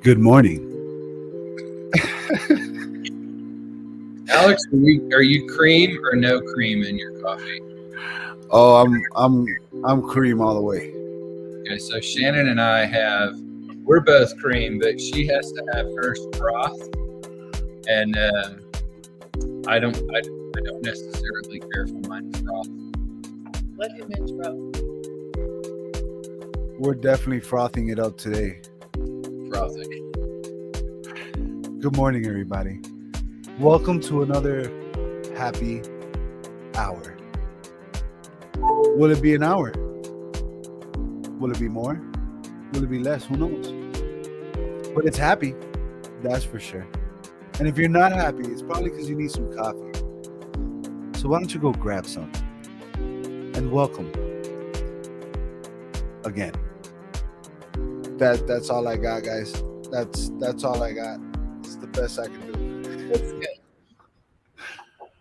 Good morning. Alex, are you cream or no cream in your coffee? Oh, I'm cream all the way. Okay, so Shannon and we're both cream, but she has to have hers froth, and I don't necessarily care for mine froth. Let him interrupt. We're definitely frothing it up today. Frothing. Good morning, everybody. Welcome to another happy hour. Will it be an hour? Will it be more? Will it be less? Who knows? But it's happy, that's for sure. And if you're not happy, it's probably because you need some coffee. So why don't you go grab some? And welcome again. That's all I got, guys. That's all I got. It's the best I can do. That's good.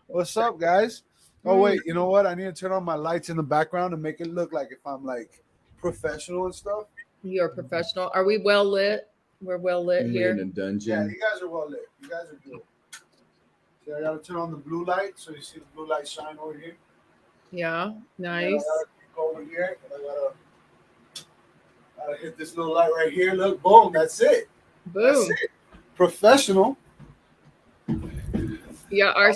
What's up, guys? Oh wait, you know what? I need to turn on my lights in the background and make it look like if I'm like professional and stuff. You're a professional. Are we well lit? We're well lit We're in here. a Yeah, dungeon. you guys are well lit. You guys are good. See, I gotta turn on the blue light so you see the blue light shine over here. Yeah, And I nice. gotta go over here and I gotta hit this little light right here. Look, boom, that's it. That's Boom. it. Professional. Yeah, our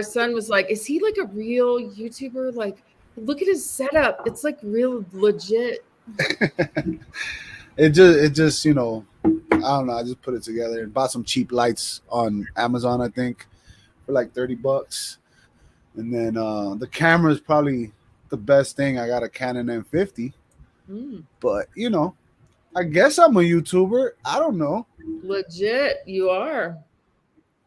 son was like, is he like a real YouTuber? Like, look at his setup. It's like real legit. it just I don't know. I just put it together and bought some cheap lights on Amazon, I think, for like $30. And then the camera is probably the best thing. I got a Canon M50, but I guess I'm a YouTuber. I don't know. Legit, you are.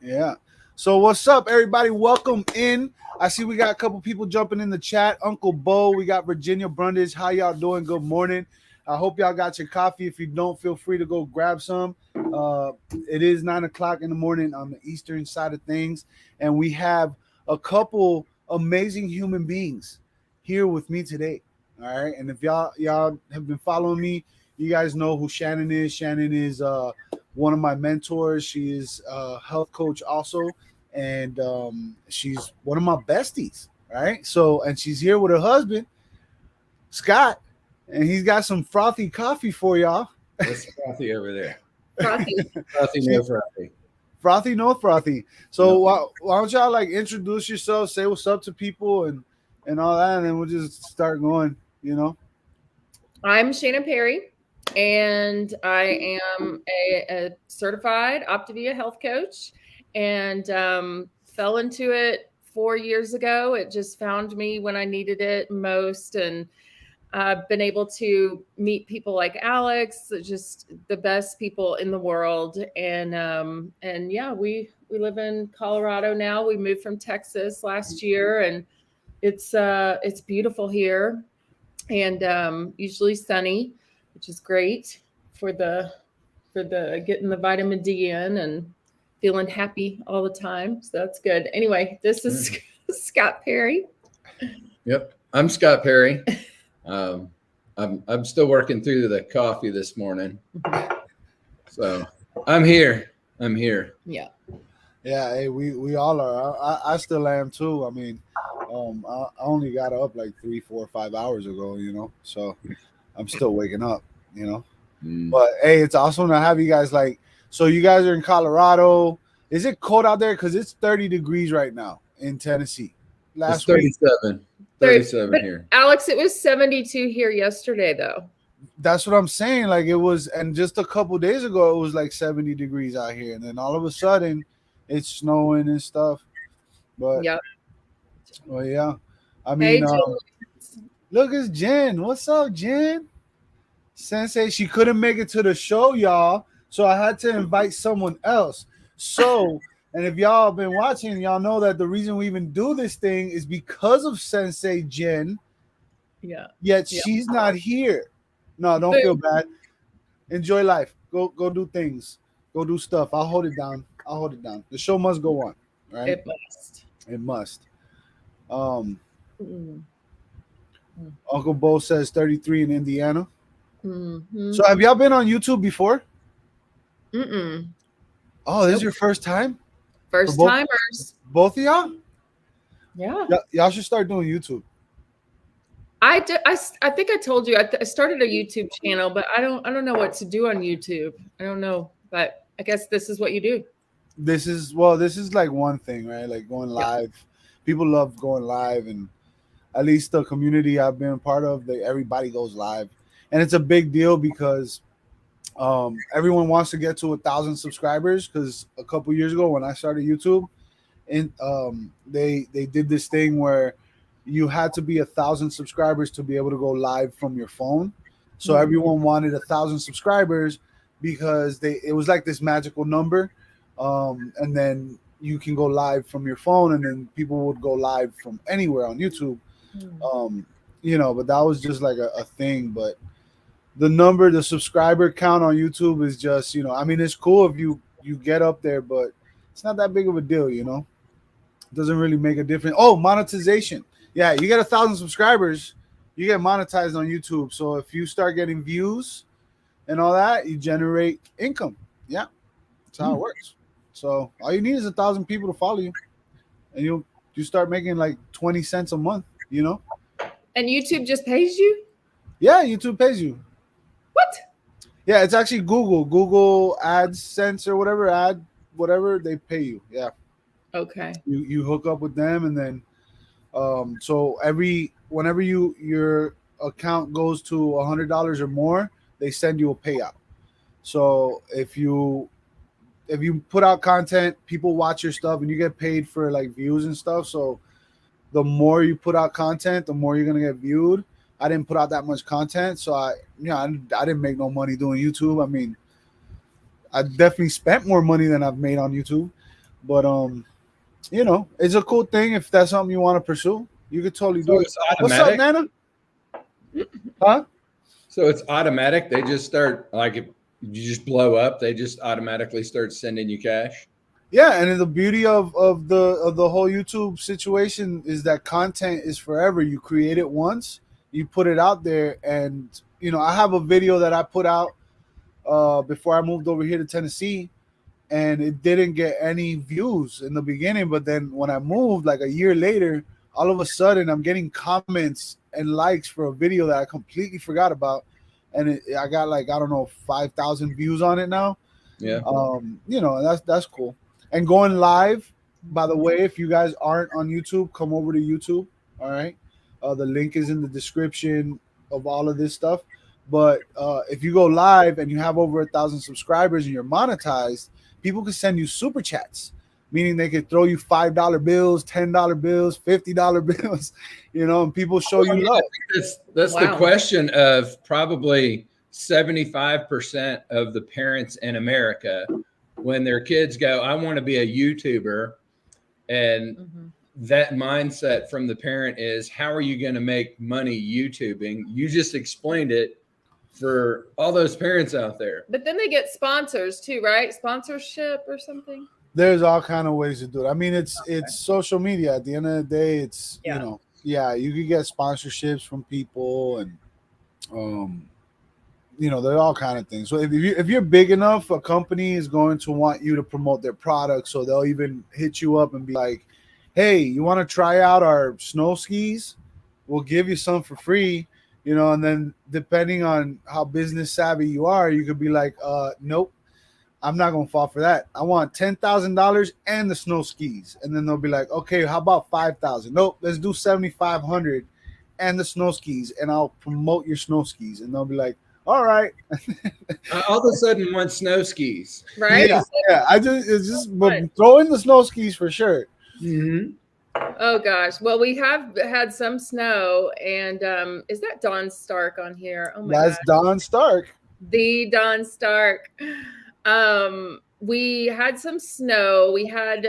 Yeah. So what's up, everybody? Welcome in. I see we got a couple people jumping in the chat. Uncle Bo, we got Virginia Brundage. How y'all doing? Good morning. I hope y'all got your coffee. If you don't, feel free to go grab some. It is 9:00 in the morning on the eastern side of things, and we have a couple amazing human beings here with me today. All right, and if y'all have been following me, you guys know who Shannon is. Shannon is one of my mentors. She is a health coach also, and she's one of my besties. Right, so and she's here with her husband, Scott, and he's got some frothy coffee for y'all. What's frothy over there? Frothy. Frothy, no frothy. Frothy, no frothy. So why don't y'all like introduce yourself, say what's up to people, and all that, and then we'll just start going. I'm Shannon Perry, and I am a certified Optavia health coach, and fell into it 4 years ago. It just found me when I needed it most, and I've been able to meet people like Alex, just the best people in the world. And yeah, we live in Colorado now. We moved from Texas last year, and it's beautiful here, and usually sunny, which is great for the getting the vitamin D in and feeling happy all the time. So that's good. Anyway, this is Scott Perry. Yep, I'm Scott Perry. I'm still working through the coffee this morning, so I'm here. Yeah. Yeah, hey, we all are. I still am too. I mean, I only got up like 3, 4, 5 hours ago. So I'm still waking up. But hey, it's awesome to have you guys. Like, so you guys are in Colorado. Is it cold out there? Because it's 30 degrees right now in Tennessee. It's 37. 37 here. Alex, it was 72 here yesterday, though. That's what I'm saying. Like it was, and just a couple days ago, it was like 70 degrees out here, and then all of a sudden, it's snowing and stuff. But Yep. well, yeah. I Hey, mean, Julie. look, it's Jen. What's up, Jen? Sensei, she couldn't make it to the show, y'all, so I had to invite someone else. So, and if y'all have been watching, y'all know that the reason we even do this thing is because of Sensei Jen. Yeah. Yet she's not here. No, don't feel bad. Enjoy life. Go do things. Go do stuff. I'll hold it down. The show must go on, right? It must. It must. Uncle Bo says 33 in Indiana. Mm-hmm. So have y'all been on YouTube before? Mm-mm. Oh, this is Nope. your first time? First both- timers. Both of y'all? Yeah. Y'all should start doing YouTube. I think I told you I started a YouTube channel, but I don't know what to do on YouTube. I don't know, but I guess this is what you do. This is like one thing, right? Like going Yep. live. People love going live, and at least the community I've been a part of, everybody goes live. And it's a big deal because everyone wants to get to 1,000 subscribers, because a couple years ago when I started YouTube, and they did this thing where you had to be 1,000 subscribers to be able to go live from your phone. So Mhm. everyone wanted 1,000 subscribers because it was like this magical number, and then you can go live from your phone, and then people would go live from anywhere on YouTube. But that was just like a thing. But the subscriber count on YouTube is just, I mean, it's cool if you get up there, but it's not that big of a deal. It doesn't really make a difference. Oh, monetization. Yeah, you get 1,000 subscribers, you get monetized on YouTube. So if you start getting views and all that, you generate income. Yeah, that's how it works. So all you need is 1,000 people to follow you, and you start making like 20 cents a month. And YouTube just pays you? Yeah, YouTube pays you. What? Yeah, it's actually Google AdSense or whatever they pay you. Yeah, Okay. you hook up with them, and then so whenever your account goes to $100 or more, they send you a payout. So if you put out content, people watch your stuff, and you get paid for like views and stuff. So the more you put out content, the more you're gonna get viewed. I didn't put out that much content, so I didn't make no money doing YouTube. I mean, I definitely spent more money than I've made on YouTube, but it's a cool thing. If that's something you want to pursue, you could totally do So it. it's What's up, automatic. Nana? Huh? So it's automatic. They just start, like, if you just blow up, they just automatically start sending you cash. Yeah, and the beauty of the whole YouTube situation is that content is forever. You create it once, you put it out there, and I have a video that I put out before I moved over here to Tennessee, and it didn't get any views in the beginning. But then when I moved, like a year later, all of a sudden I'm getting comments and likes for a video that I completely forgot about, and I got like, I don't know, 5,000 views on it now. Yeah. That's cool. And going live, by the way, if you guys aren't on YouTube, come over to YouTube. All right, the link is in the description of all of this stuff. But if you go live and you have over 1,000 subscribers and you're monetized, people can send you super chats, meaning they could throw you $5 bills, $10 bills, $50 bills, and people show you love. That's Wow. the question of probably 75% of the parents in America when their kids go, I want to be a YouTuber. And that mindset from the parent is, how are you going to make money YouTubing? You just explained it for all those parents out there. But then they get sponsors too, right? Sponsorship or something. There's all kind of ways to do it. I mean, it's social media. At the end of the day, it's Yeah. you can get sponsorships from people, and there are all kind of things. So if you're big enough, a company is going to want you to promote their product. So they'll even hit you up and be like, hey, you want to try out our snow skis? We'll give you some for free, and then depending on how business savvy you are, you could be like, nope, I'm not going to fall for that. I want $10,000 and the snow skis. And then they'll be like, okay, how about 5,000? Nope, let's do 7,500 and the snow skis, and I'll promote your snow skis. And they'll be like, all right. All of a sudden want snow skis. Right? Yeah. But throw in the snow skis for sure. Mm-hmm. Oh gosh. Well, we have had some snow, and is that Dawn Stark on here? Oh my That's gosh. Don Stark. The Dawn Stark. We had some snow. We had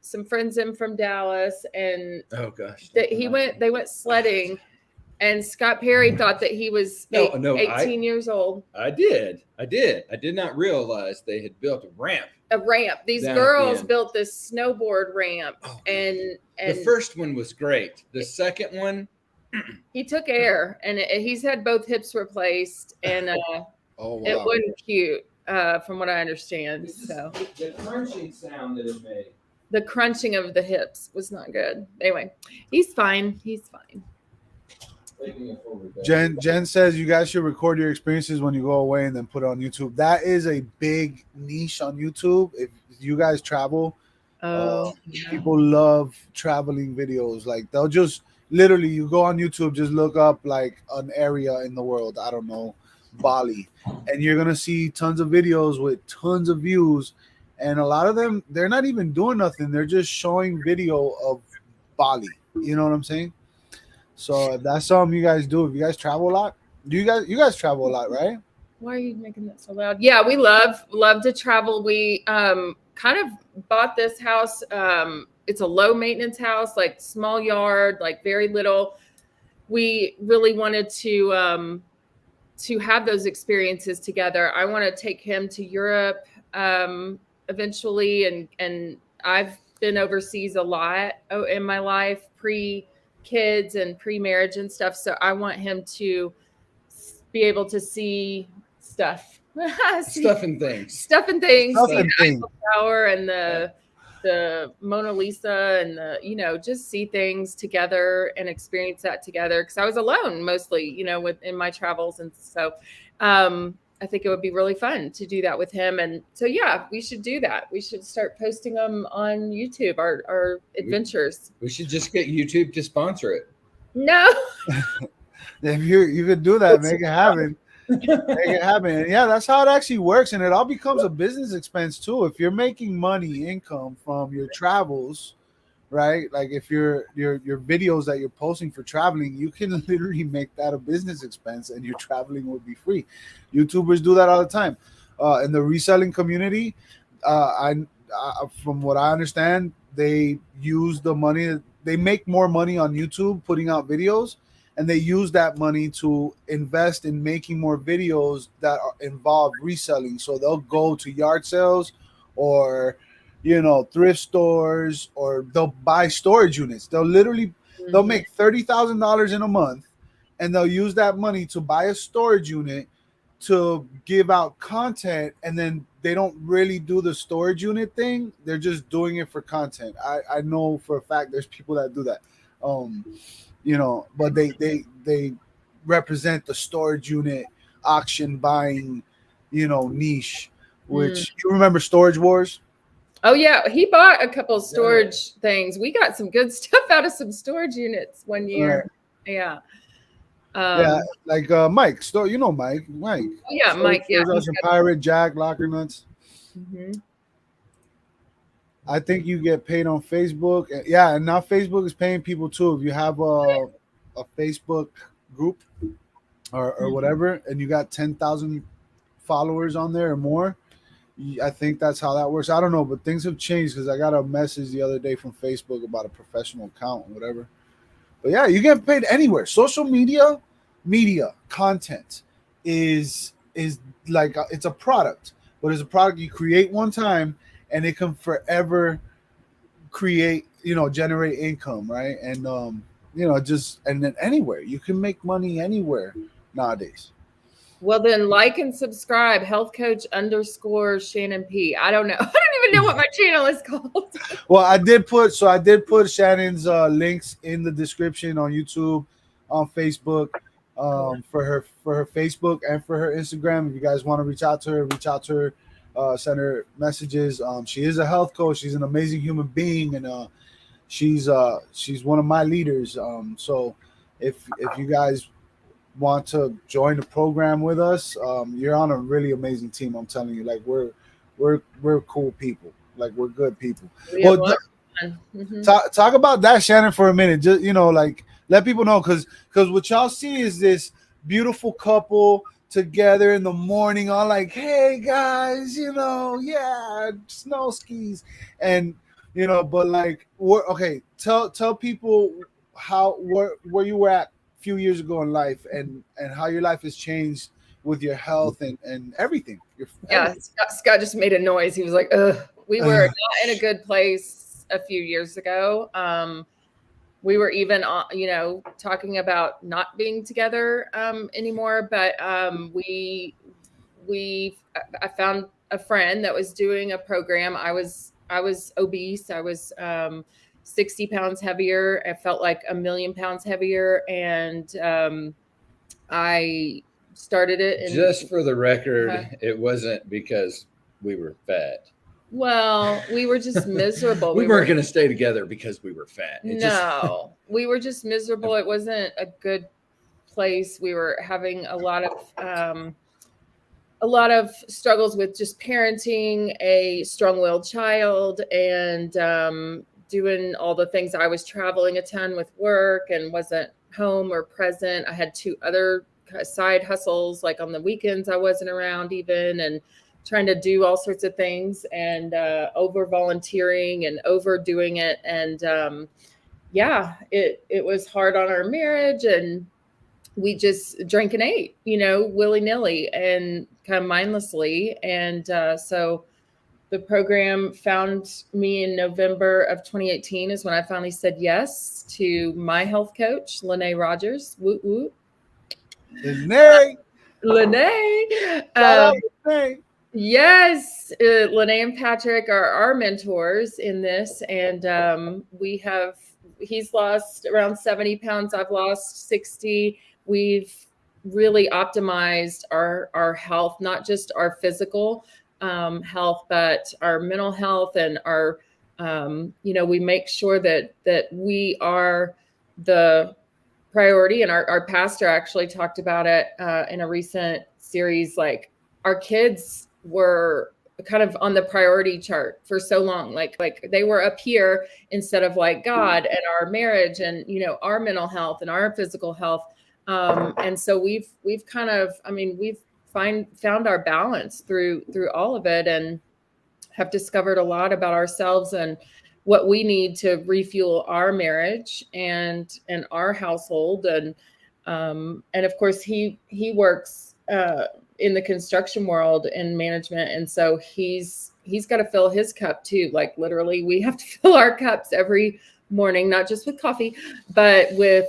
some friends in from Dallas, and Oh gosh. they went sledding, and Scott Perry thought that he was 18 years old. I did not realize they had built a ramp. These Down at the girls end. built this snowboard ramp, and The first one was great. The second one, he took air, and he's had both hips replaced, and Oh, wow. it wasn't cute. from what I understand. So the crunching sound that it made. The crunching of the hips was not good. Anyway, he's fine. He's fine. Jen says you guys should record your experiences when you go away and then put it on YouTube. That is a big niche on YouTube. If you guys travel, people love traveling videos. Like they'll just literally, you go on YouTube, just look up like an area in the world. I don't know, Bali, and you're gonna see tons of videos with tons of views. And a lot of them, they're not even doing nothing. They're just showing video of Bali. You know what I'm saying? So if that's something you guys do, if you guys travel a lot, you guys travel a lot, right? Why are you making that so loud? Yeah, we love to travel. We kind of bought this house. It's a low maintenance house, like small yard, like very little. We really wanted to have those experiences together. I want to take him to Europe eventually, and I've been overseas a lot in my life, pre-kids and pre-marriage and stuff. So I want him to be able to see stuff, Stuff and things. see Stuff the and things. Eiffel Tower and the Mona Lisa and just see things together and experience that together. Because I was alone mostly, in my travels, and so I think it would be really fun to do that with him. And so, yeah, we should do that. We should start posting them on YouTube, our adventures. We should just get YouTube to sponsor it. No. If you could do that, make it happen. Make it happen. And yeah, that's how it actually works. And it all becomes a business expense too. If you're making income from your travels, right? Like if your videos that you're posting for traveling, you can literally make that a business expense and your traveling would be free. YouTubers do that all the time. In the reselling community, from what I understand, they use the money, they make more money on YouTube putting out videos, and they use that money to invest in making more videos that involve reselling. So they'll go to yard sales or thrift stores, or they'll buy storage units. They'll make $30,000 in a month, and they'll use that money to buy a storage unit to give out content. And then they don't really do the storage unit thing. They're just doing it for content. I know for a fact there's people that do that. But they represent the storage unit auction buying, niche, which you remember Storage Wars? Oh yeah, he bought a couple of storage things. We got some good stuff out of some storage units one year. Right. Yeah. Like Mike. Mike. Yeah, Mike. Yeah. Pirate, Jack, Locker Nuts. Mm-hmm. I think you get paid on Facebook. Yeah, and now Facebook is paying people too. If you have a Facebook group or whatever, and you got 10,000 followers on there or more, I think that's how that works. I don't know, but things have changed because I got a message the other day from Facebook about a professional account or whatever. But yeah, you get paid anywhere. Social media content is like it's a product, but it's a product you create one time and it can forever create, generate income, right? And and then anywhere you can make money anywhere nowadays. Well, then like and subscribe, Health Coach _ Shannon P. I don't know. I don't even know what my channel is called. Well, I did put Shannon's links in the description on YouTube, on Facebook, for her Facebook and for her Instagram. If you guys want to reach out to her, send her messages. She is a health coach. She's an amazing human being, and she's one of my leaders. So if you guys want to join the program with us, you're on a really amazing team. I'm telling you, like we're cool people. Like we're good people. Well, talk about that, Shannon, for a minute. Just let people know, because what y'all see is this beautiful couple together in the morning, all like, hey guys, snow skis, and but like, tell people where you were at few years ago in life, and how your life has changed with your health and everything. Scott just made a noise. He was like, ugh. We were not in a good place a few years ago. We were even talking about not being together anymore, but we I found a friend that was doing a program. I was obese. I was 60 pounds heavier. I felt like 1,000,000 pounds heavier. And I started it. Just for the record, it wasn't because we were fat. Well, we were just miserable. we weren't going to stay together because we were fat. We were just miserable. It wasn't a good place. We were having a lot of struggles with just parenting a strong-willed child and doing all the things. I was traveling a ton with work and wasn't home or present. I had 2 other side hustles, like on the weekends I wasn't around even, and trying to do all sorts of things, and over volunteering and overdoing it. And it was hard on our marriage, and we just drank and ate, willy-nilly and kind of mindlessly. And so the program found me in November of 2018 is when I finally said yes to my health coach, Lene Rogers. Woot woot. Lene. Yes, Lene and Patrick are our mentors in this, and he's lost around 70 pounds. I've lost 60. We've really optimized our health, not just our physical health, but our mental health, and our we make sure that we are the priority. And our pastor actually talked about it in a recent series. Like, our kids were kind of on the priority chart for so long, like they were up here instead of like God and our marriage and our mental health and our physical health. And so we've kind of, we've found our balance through all of it, and have discovered a lot about ourselves and what we need to refuel our marriage and our household. And of course he works in the construction world in management. And so he's got to fill his cup too. Like, literally, we have to fill our cups every morning, not just with coffee, but with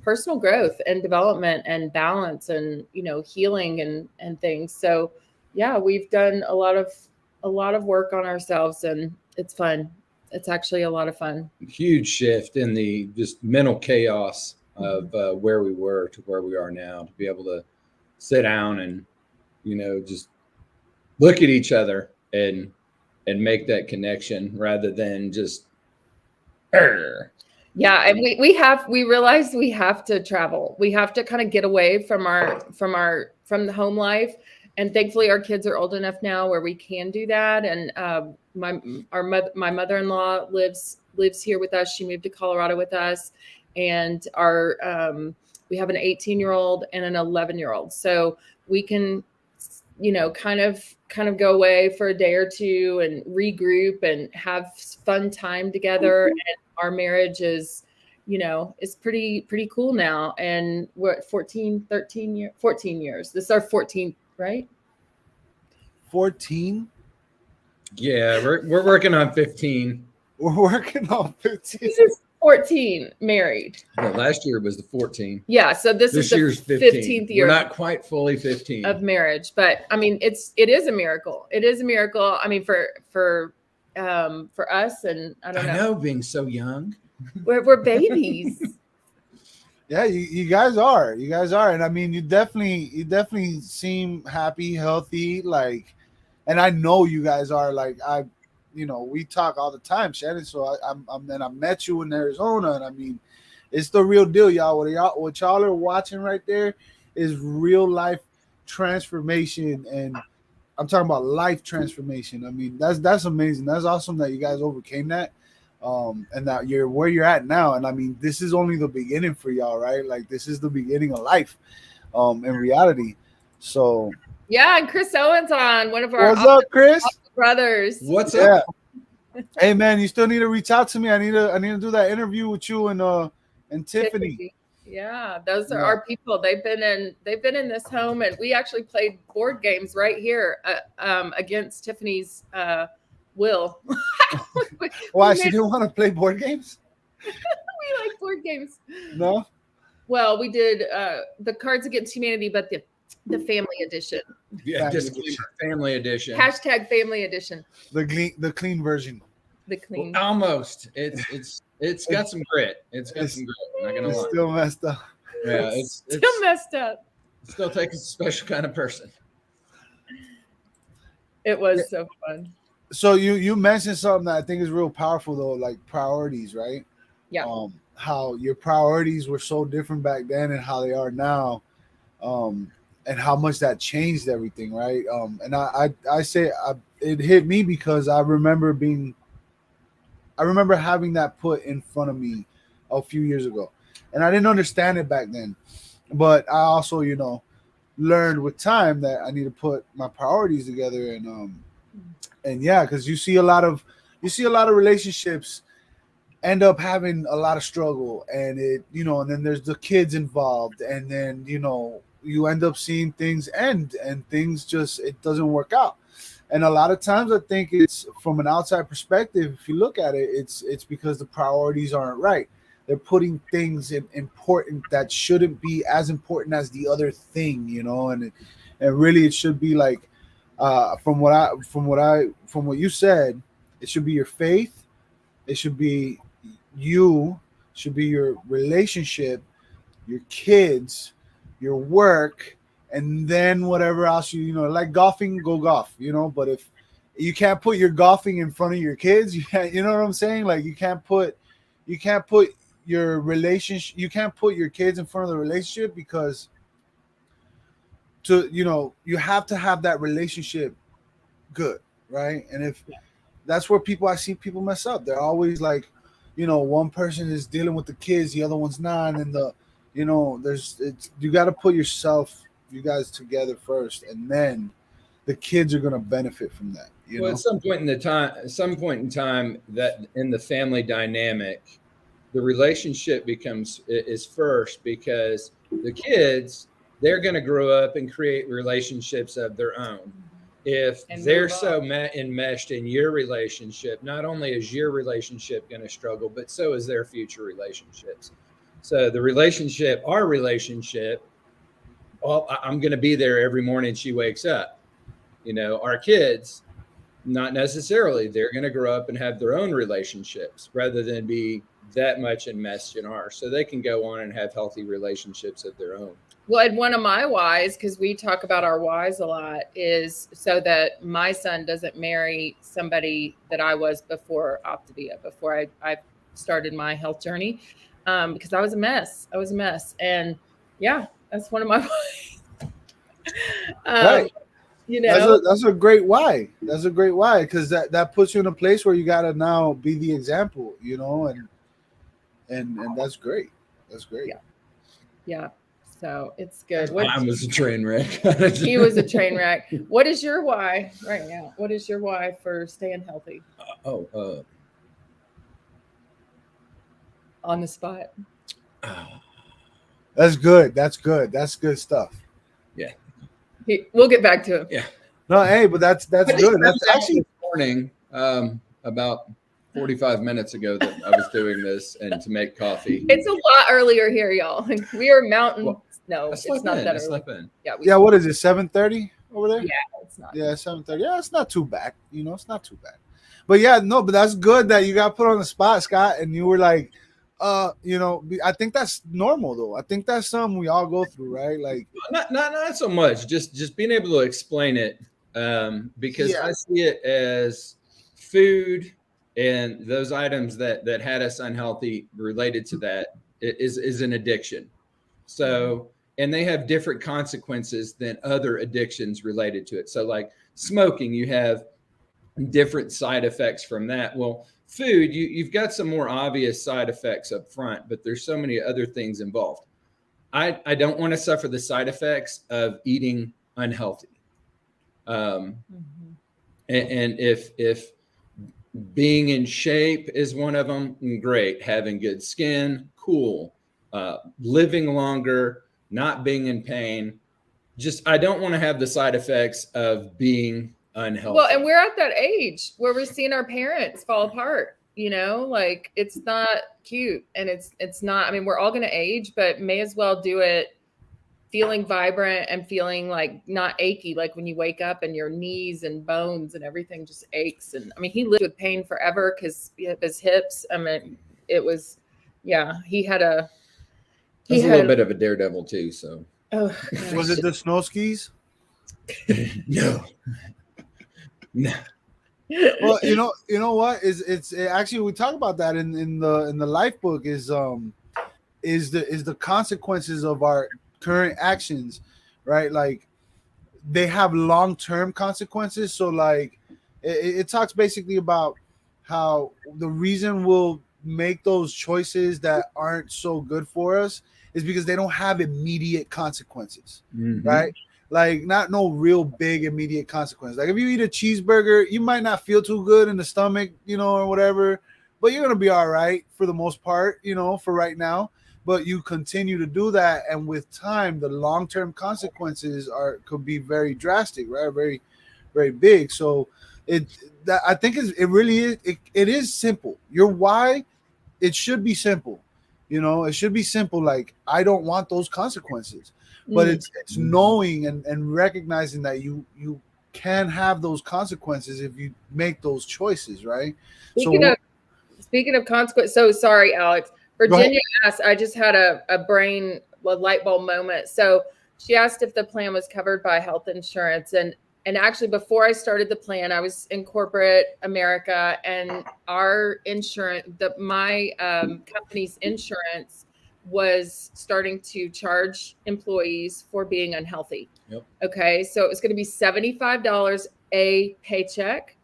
personal growth and development and balance and, healing and things. So yeah, we've done a lot of work on ourselves, and it's fun. It's actually a lot of fun. Huge shift in the just mental chaos of where we were to where we are now, to be able to sit down and, just look at each other and make that connection rather than just. Yeah. And we realized we have to travel. We have to kind of get away from the home life. And thankfully our kids are old enough now where we can do that. And my mother-in-law lives here with us. She moved to Colorado with us, and we have an 18-year-old and an 11-year-old. So we can, kind of go away for a day or two and regroup and have fun time together. And our marriage is, is pretty cool now. And we're at 14 years. This is our 14th, right? 14? Yeah, we're working on 15. We're working on 15. This is 14 married. No, last year was the 14. Yeah, so this is the year's 15th year. We're not quite fully 15 of marriage, but it is a miracle. It is a miracle. For us, and I know being so young. We're babies. Yeah, you guys are. And you definitely seem happy, healthy, like, and I know you guys are. Like, we talk all the time, Shannon. So I met you in Arizona, and it's the real deal, y'all. What y'all are watching right there is real life transformation, and I'm talking about life transformation. That's amazing. That's awesome that you guys overcame that, and that you're where you're at now. And this is only the beginning for y'all, right? Like, this is the beginning of life, in reality. So. Yeah, and Chris Owens on, one of our What's up, Chris? Brothers. What's up? Hey man, you still need to reach out to me. I need to do that interview with you and Tiffany. Yeah, those are our people. They've been in this home, and we actually played board games right here against Tiffany's will. Why, she didn't want to play board games? We like board games. No. Well, we did the Cards Against Humanity, but The family edition. Yeah, Family disclaimer, edition. family edition. Hashtag family edition. The clean version. The clean. Well, almost. It's got some grit. It's got some grit. I'm not gonna It's lie. still messed up. Yeah, Still messed up. it still takes a special kind of person. It was so fun. So you mentioned something that I think is real powerful though, like priorities, right? Yeah. How your priorities were so different back then and how they are now, and how much that changed everything, right? And I say it hit me because I remember having that put in front of me a few years ago, and I didn't understand it back then, but I also learned with time that I need to put my priorities together, and yeah, because you see a lot of relationships end up having a lot of struggle, and and then there's the kids involved, and then you end up seeing things end, and things just, it doesn't work out. And a lot of times I think it's from an outside perspective, if you look at it, it's because the priorities aren't right. They're putting things important that shouldn't be as important as the other thing, and really it should be like, from what you said, it should be your faith, it should be your relationship, your kids, your work, and then whatever else like golfing, go golf, but if you can't put your golfing in front of your kids, you can't, what I'm saying? Like you can't put your relationship, you can't put your kids in front of the relationship, because you have to have that relationship good, right? And if that's where I see people mess up. They're always like, one person is dealing with the kids, the other one's not, and you got to put you guys together first, and then the kids are going to benefit from that. At some point in time, that in the family dynamic, the relationship is first, because the kids, they're going to grow up and create relationships of their own. If they're so enmeshed in your relationship, not only is your relationship going to struggle, but so is their future relationships. So our relationship, I'm going to be there every morning she wakes up. Our kids, not necessarily. They're going to grow up and have their own relationships rather than be that much enmeshed in ours. So they can go on and have healthy relationships of their own. Well, and one of my whys, because we talk about our whys a lot, is so that my son doesn't marry somebody that I was before Optavia, before I started my health journey, because I was a mess. And yeah, that's one of my whys. Right. That's a great why. That's a great why, because that puts you in a place where you got to now be the example, and that's great. That's great. Yeah. So it's good. Mine was a train wreck. He was a train wreck. What is your why right now? What is your why for staying healthy? On the spot. That's good. That's good stuff. Yeah. We'll get back to him. Yeah. No, hey, but that's good. That's actually this morning, about 45 minutes ago that I was doing this and to make coffee. It's a lot earlier here, y'all. We are mountain. Well, no, it's not that early. Yeah, what is it? 7:30 over there? Yeah, it's not. Yeah, 7:30. Yeah, it's not too bad. It's not too bad. But yeah, no, but that's good that you got put on the spot, Scott, and you were like, I think that's normal though. I think that's something we all go through, right? Like not so much. Just being able to explain it, because I see it as food and those items that had us unhealthy related to that is an addiction. So, and they have different consequences than other addictions related to it. So like smoking, you have different side effects from that. Well, food, you've got some more obvious side effects up front, but there's so many other things involved. I don't want to suffer the side effects of eating unhealthy. And if being in shape is one of them, great. Having good skin, cool. Living longer, not being in pain. I don't want to have the side effects of being unhealthy. Well, and we're at that age where we're seeing our parents fall apart, like it's not cute, and it's not, I mean, we're all going to age, but may as well do it feeling vibrant and feeling like not achy, like when you wake up and your knees and bones and everything just aches. And I mean, he lived with pain forever because his hips. I mean, it was, yeah, he had a little bit of a daredevil too. So, oh, Was it the snow skis? No. Well, you know what it's actually, we talk about that in the life book is the consequences of our current actions, right? Like they have long-term consequences. So like it talks basically about how the reason we'll make those choices that aren't so good for us is because they don't have immediate consequences, right? Like not no real big immediate consequence. Like if you eat a cheeseburger, you might not feel too good in the stomach, or whatever, but you're gonna be all right for the most part, for right now. But you continue to do that, and with time, the long-term consequences could be very drastic, right? Very, very big. So I think it really is. It is simple. Your why, it should be simple. It should be simple. Like I don't want those consequences, but it's knowing and recognizing that you can have those consequences if you make those choices, right? Speaking of consequence, so sorry, Alex. Virginia asked, I just had a light bulb moment. So she asked if the plan was covered by health insurance. And actually, before I started the plan, I was in corporate America, and our insurance, my company's insurance was starting to charge employees for being unhealthy. Yep. Okay. So it was going to be $75 a paycheck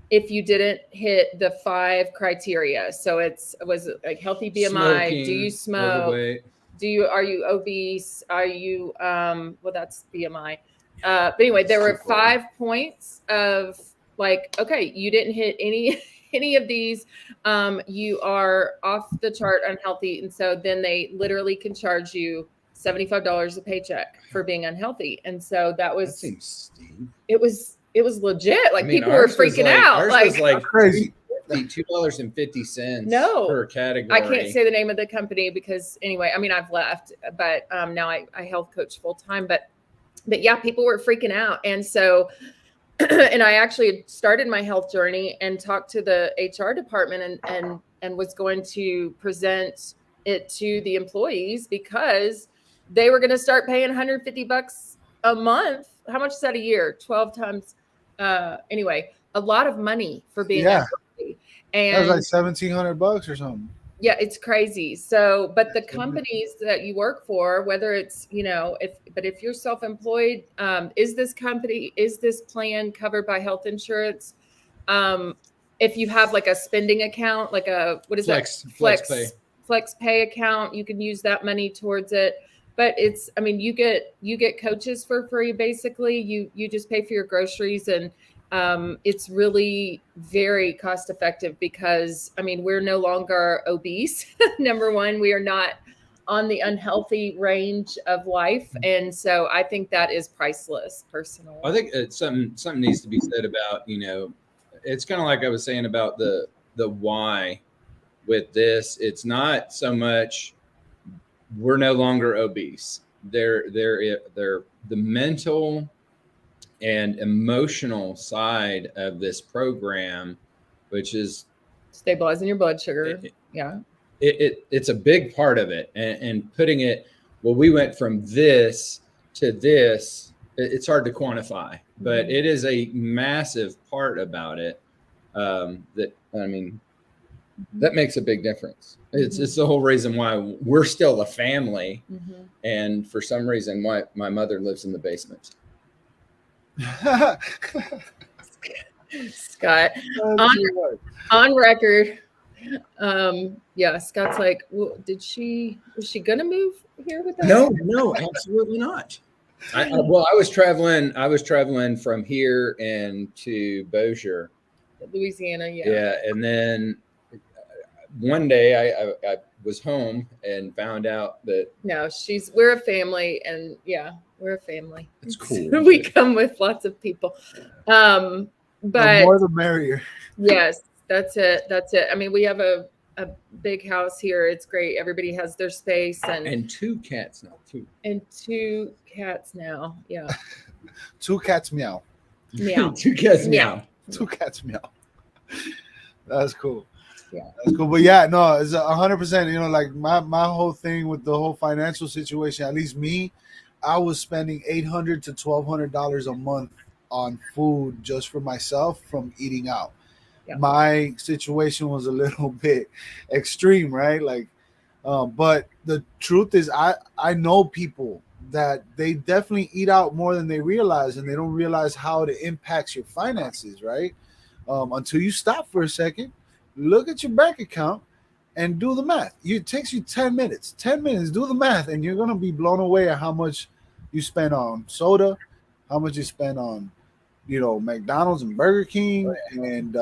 if you didn't hit the 5 criteria. So was it like healthy BMI? Smoking, do you smoke? Overweight. Are you obese? Are you, well, that's BMI. But anyway, there were 5 points of like, okay, you didn't hit any of these. You are off the chart unhealthy. And so then they literally can charge you $75 a paycheck for being unhealthy. And so that seems steep. It was legit. Like people were freaking out. Ours was like crazy. $2.50 no, per category. I can't say the name of the company because anyway, I mean, I've left, but now I health coach full time, but yeah, people were freaking out. And so, and I actually started my health journey and talked to the HR department and was going to present it to the employees because they were going to start paying $150 a month. How much is that a year? 12 times. Anyway, a lot of money for being unhealthy. And that was like $1,700 or something. Yeah, it's crazy. So, but the companies that you work for, whether it's, if you're self-employed, is this plan covered by health insurance? If you have like a spending account, like flex pay account, you can use that money towards it. But you get coaches for free. Basically, you just pay for your groceries, and it's really very cost effective because we're no longer obese. Number one, we are not on the unhealthy range of life, and so I think that is priceless. Personally, I think it's something needs to be said about it's kind of like I was saying about the why with this. It's not so much we're no longer obese. They're the mental and emotional side of this program, which is stabilizing your blood sugar. It's a big part of it. And putting it, well, we went from this to this, it's hard to quantify, but it is a massive part about it. That makes a big difference. It's the whole reason why we're still a family. And for some reason, why my mother lives in the basement. Scott, on record. Scott's like, well, was she gonna move here with us? No, absolutely not. I was traveling from here and to Bossier, Louisiana. Yeah. And then one day I was home and found out that we're a family, and we're a family. It's cool. We come with lots of people. But the more the merrier. Yes, that's it. We have a big house here. It's great. Everybody has their space And 2 cats now, too. and 2 cats now. Yeah. 2 cats meow. Meow. 2 cats meow. 2 cats meow. That's cool. Yeah. That's cool. But yeah, no, it's 100%. You know, like my whole thing with the whole financial situation, at least me, I was spending $800 to $1,200 a month on food just for myself from eating out. Yeah. My situation was a little bit extreme, right? Like, but the truth is, I know people that they definitely eat out more than they realize, and they don't realize how it impacts your finances, right? Until you stop for a second, look at your bank account, and do the math. It takes you 10 minutes. 10 minutes, do the math, and you're gonna be blown away at how much you spend on soda, how much you spend on, you know, McDonald's and Burger King, and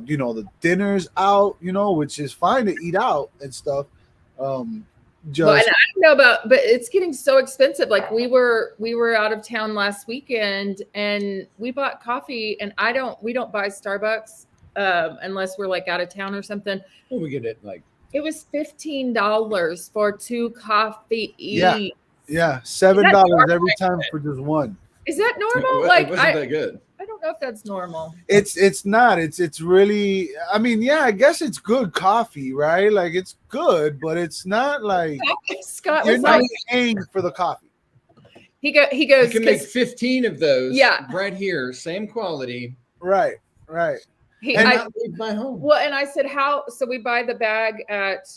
you know, the dinners out, you know, which is fine to eat out and stuff. Just Well, and I don't know about, but it's getting so expensive. Like we were out of town last weekend, and we bought coffee, and we don't buy Starbucks unless we're like out of town or something. Well, we get it like It was $15 for 2 coffee Yeah. each. yeah, $7 normal? every time for just one. Is that normal? it Like wasn't that good. I don't know if that's normal. It's not. It's really. I mean, yeah, I guess it's good coffee, right? Like it's good, but it's not like Scott you're was not like, paying for the coffee. he You goes, can make 'cause 15 of those Yeah. right here, same quality, Right. he, and I, not leave my home. well, and I said, how? So we buy the bag at,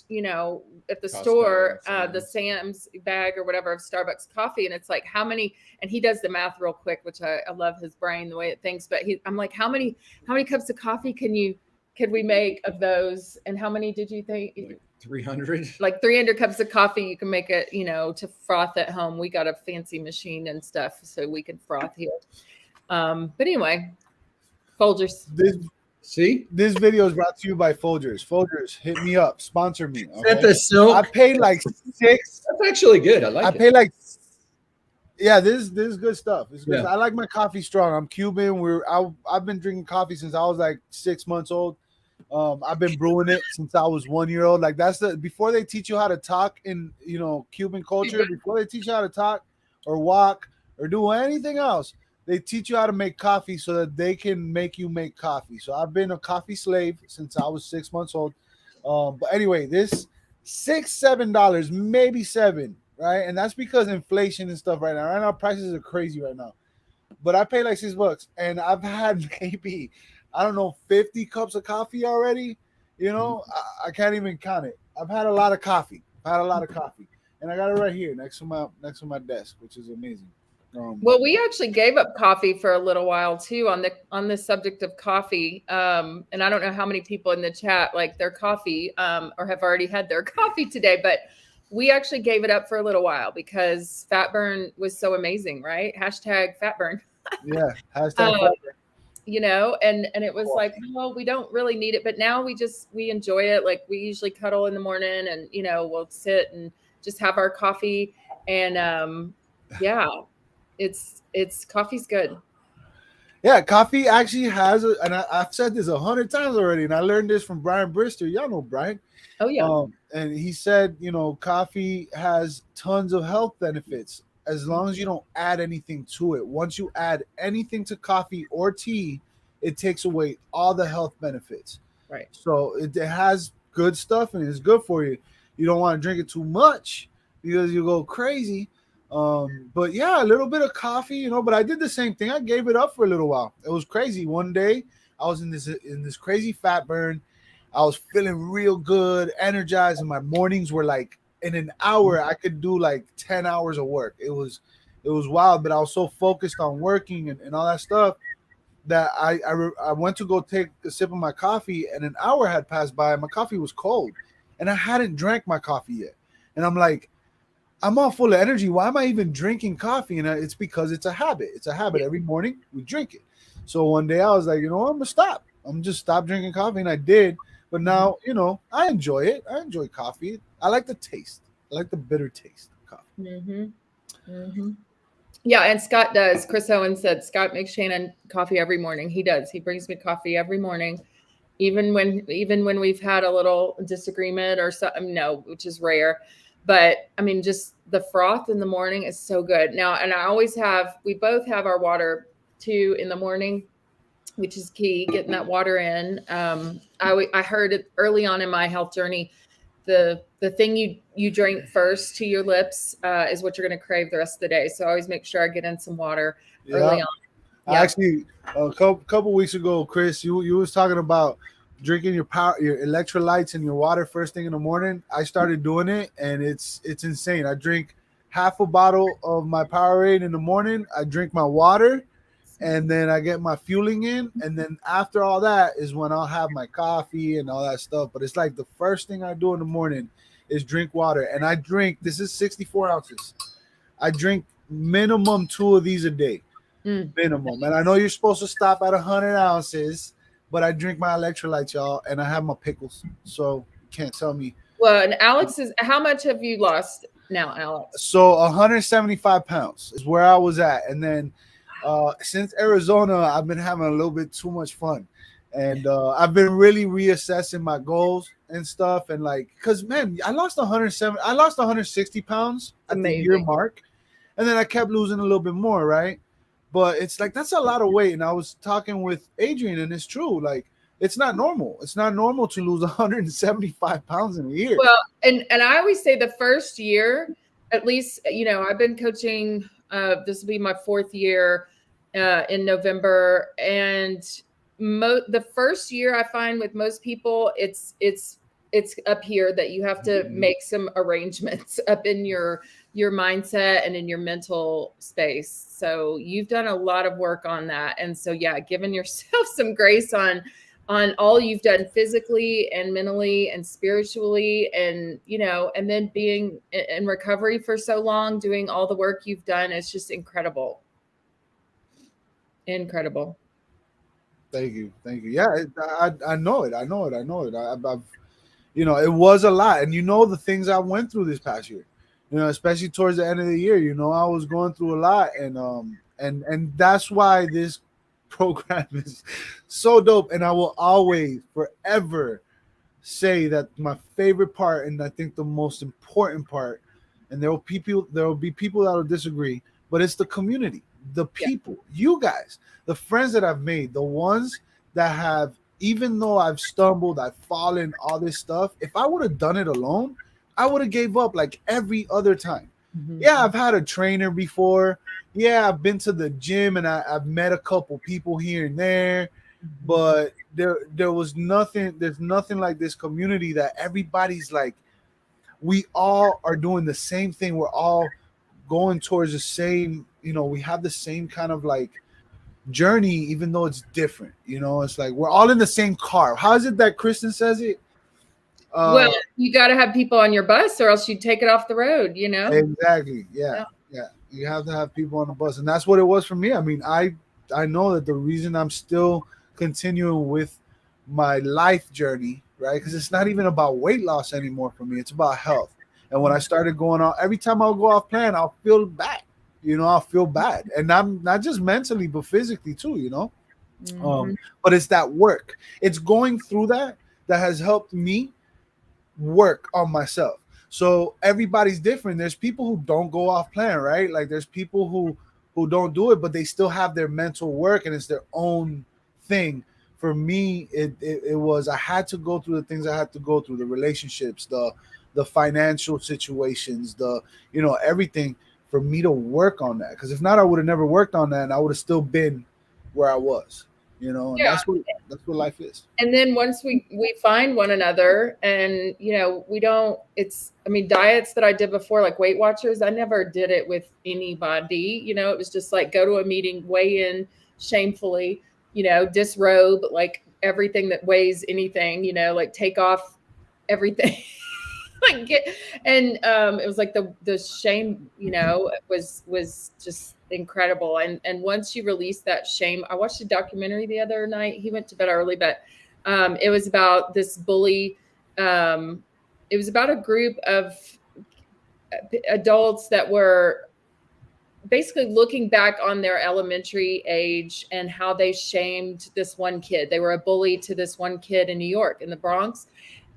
at the Costco store, or the Sam's bag or whatever of Starbucks coffee. And it's like, how many, and he does the math real quick, which I love his brain, the way it thinks, but I'm like, how many cups of coffee could we make of those? And how many did you think? Like 300. Like 300 cups of coffee, you can make it, to froth at home. We got a fancy machine and stuff, so we can froth here. But anyway, Folgers. This video is brought to you by Folgers. Folgers, hit me up, sponsor me. Is that the silk? I paid like $6. That's actually good. I like I it. paid like. Yeah, this is good stuff. It's good. Yeah. I like my coffee strong. I'm Cuban. I've been drinking coffee since I was like 6 months old. I've been brewing it since I was 1 year old. Like before they teach you how to talk in Cuban culture, before they teach you how to talk or walk or do anything else, they teach you how to make coffee so that they can make you make coffee. So I've been a coffee slave since I was 6 months old. But anyway, this $6-7, maybe $7, right? And that's because inflation and stuff right now. Right now, prices are crazy right now. But I paid like $6, and I've had maybe, I don't know, 50 cups of coffee already. I can't even count it. I've had a lot of coffee. And I got it right here next to my desk, which is amazing. Well, we actually gave up coffee for a little while too on the subject of coffee. And I don't know how many people in the chat like their coffee or have already had their coffee today, but we actually gave it up for a little while because fat burn was so amazing, right? Hashtag fat burn. Yeah. Hashtag fat burn. And it was like, well, we don't really need it, but now we enjoy it. Like we usually cuddle in the morning and, we'll sit and just have our coffee and it's coffee's good. Yeah, coffee actually has and I've said this 100 times already, and I learned this from Brian Brister. Y'all know Brian. Oh yeah. And he said, coffee has tons of health benefits as long as you don't add anything to it. Once you add anything to coffee or tea, it takes away all the health benefits. Right. So it has good stuff and it's good for you. You don't want to drink it too much because you go crazy. But yeah, a little bit of coffee, but I did the same thing. I gave it up for a little while. It was crazy. One day I was in this crazy fat burn. I was feeling real good, energized, and my mornings were like in an hour I could do like 10 hours of work. It was wild, but I was so focused on working and all that stuff that I went to go take a sip of my coffee, and an hour had passed by and my coffee was cold and I hadn't drank my coffee yet. And I'm like, I'm all full of energy. Why am I even drinking coffee? And it's because it's a habit. It's a habit. Every morning we drink it. So one day I was like, I'm going to stop. I'm just stop drinking coffee. And I did. But now, I enjoy it. I enjoy coffee. I like the taste. I like the bitter taste of coffee. Mm-hmm. Mm-hmm. Yeah. And Scott does. Chris Owen said Scott makes Shannon coffee every morning. He does. He brings me coffee every morning. even when we've had a little disagreement or something. No, which is rare. But I mean, just the froth in the morning is so good. Now, and we both have our water too in the morning, which is key, getting that water in. I heard it early on in my health journey, the thing you drink first to your lips is what you're going to crave the rest of the day. So I always make sure I get in some water early on. Yeah. Actually, a couple weeks ago, Chris, you was talking about drinking your electrolytes and your water first thing in the morning. I started doing it, and it's insane. I drink half a bottle of my Powerade in the morning. I drink my water, and then I get my fueling in, and then after all that is when I'll have my coffee and all that stuff. But it's like the first thing I do in the morning is drink water, and I drink. This is 64 ounces. I drink minimum 2 of these a day. Minimum. And I know you're supposed to stop at 100 ounces, but I drink my electrolytes, y'all, and I have my pickles. So you can't tell me. Well, and how much have you lost now, Alex? So 175 pounds is where I was at. And then since Arizona, I've been having a little bit too much fun. And I've been really reassessing my goals and stuff. And like, because man, I lost 160 pounds at the year mark. And then I kept losing a little bit more, right? But it's like, that's a lot of weight. And I was talking with Adrian, and it's true. Like, it's not normal. It's not normal to lose 175 pounds in a year. Well, and I always say the first year, at least, I've been coaching. This will be my 4th year in November. And the first year, I find with most people, it's up here that you have to make some arrangements up in your mindset and in your mental space. So you've done a lot of work on that. And so, yeah, giving yourself some grace on all you've done physically and mentally and spiritually, and, and then being in recovery for so long, doing all the work you've done is just incredible. Incredible. Thank you. Yeah, I know it. I've it was a lot. And the things I went through this past year, especially towards the end of the year, I was going through a lot. And that's why this program is so dope. And I will always forever say that my favorite part, and I think the most important part, and there will be people that will disagree, but it's the community, the people, you guys, the friends that I've made, the ones that have, even though I've stumbled, I've fallen, all this stuff, if I would have done it alone, I would have gave up like every other time. Mm-hmm. Yeah, I've had a trainer before. Yeah, I've been to the gym and I've met a couple people here and there, but there was nothing. There's nothing like this community that everybody's like, we all are doing the same thing. We're all going towards the same, we have the same kind of like journey, even though it's different. It's like we're all in the same car. How is it that Kristen says it? Well, you got to have people on your bus, or else you take it off the road. Exactly. Yeah. You have to have people on the bus, and that's what it was for me. I mean, I know that the reason I'm still continuing with my life journey, right? Because it's not even about weight loss anymore for me. It's about health. And when I started going on, every time I'll go off plan, I'll feel bad. I'll feel bad, and I'm not just mentally, but physically too. Mm-hmm. But it's that work. It's going through that has helped me work on myself. So everybody's different. There's people who don't go off plan, right? Like there's people who don't do it, but they still have their mental work, and it's their own thing. For me, it was, I had to go through the things I had to go through, the relationships, the financial situations, everything, for me to work on that. Because if not, I would have never worked on that, and I would have still been where I was. And that's what life is. And then once we find one another, and diets that I did before, like Weight Watchers, I never did it with anybody. It was just like go to a meeting, weigh in shamefully, disrobe like everything that weighs anything, like take off everything. It was like the shame, was just incredible. And once you release that shame, I watched a documentary the other night. He went to bed early, but it was about this bully. It was about a group of adults that were basically looking back on their elementary age and how they shamed this one kid. They were a bully to this one kid in New York, in the Bronx.